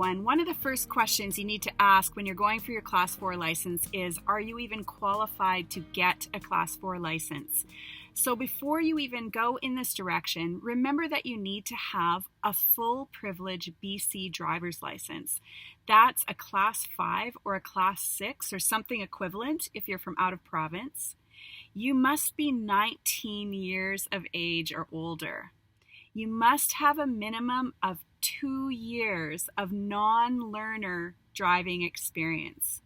everyone. One of the first questions you need to ask when you're going for your Class 4 license is, are you even qualified to get a Class 4 license? So before you even go in this direction, remember that you need to have a full privilege BC driver's license. That's a Class 5 or a Class 6 or something equivalent if you're from out of province. You must be 19 years of age or older. You must have a minimum of 2 years of non-learner driving experience.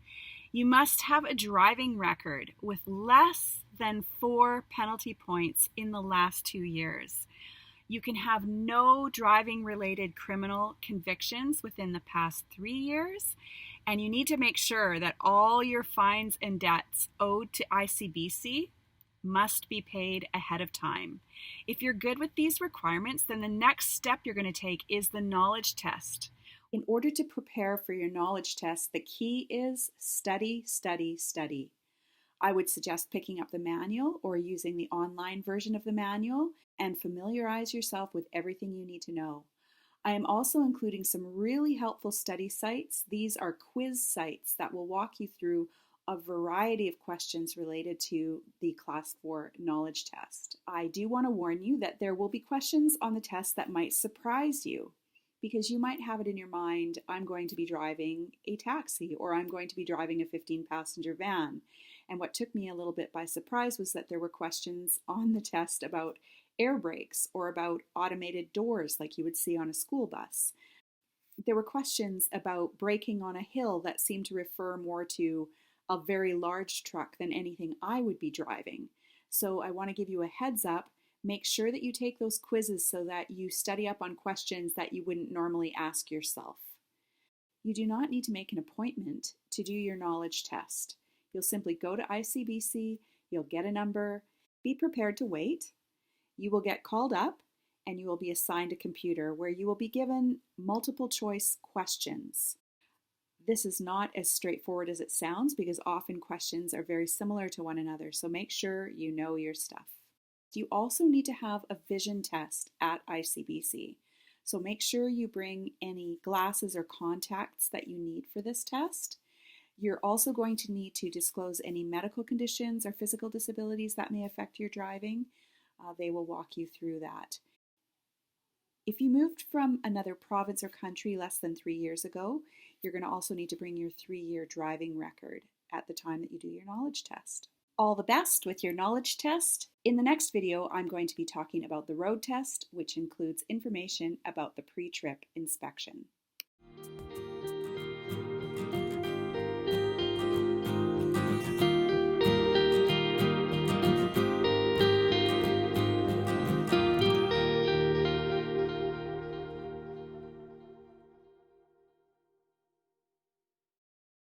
You must have a driving record with less than 4 penalty points in the last 2 years. You can have no driving-related criminal convictions within the past 3 years, and you need to make sure that all your fines and debts owed to ICBC must be paid ahead of time. If you're good with these requirements, then the next step you're going to take is the knowledge test. In order to prepare for your knowledge test, the key is study, study, study. I would suggest picking up the manual or using the online version of the manual and familiarize yourself with everything you need to know. I am also including some really helpful study sites. These are quiz sites that will walk you through a variety of questions related to the Class 4 knowledge test. I do want to warn you that there will be questions on the test that might surprise you, because you might have it in your mind, I'm going to be driving a taxi or I'm going to be driving a 15-passenger van. And what took me a little bit by surprise was that there were questions on the test about air brakes or about automated doors like you would see on a school bus. There were questions about braking on a hill that seemed to refer more to a very large truck than anything I would be driving. So I want to give you a heads up. Make sure that you take those quizzes so that you study up on questions that you wouldn't normally ask yourself. You do not need to make an appointment to do your knowledge test. You'll simply go to ICBC, you'll get a number, be prepared to wait. You will get called up and you will be assigned a computer where you will be given multiple choice questions. This is not as straightforward as it sounds because often questions are very similar to one another, so make sure you know your stuff. You also need to have a vision test at ICBC, so make sure you bring any glasses or contacts that you need for this test. You're also going to need to disclose any medical conditions or physical disabilities that may affect your driving. They will walk you through that. If you moved from another province or country less than 3 years ago, you're going to also need to bring your 3-year driving record at the time that you do your knowledge test. All the best with your knowledge test. In the next video, I'm going to be talking about the road test, which includes information about the pre-trip inspection.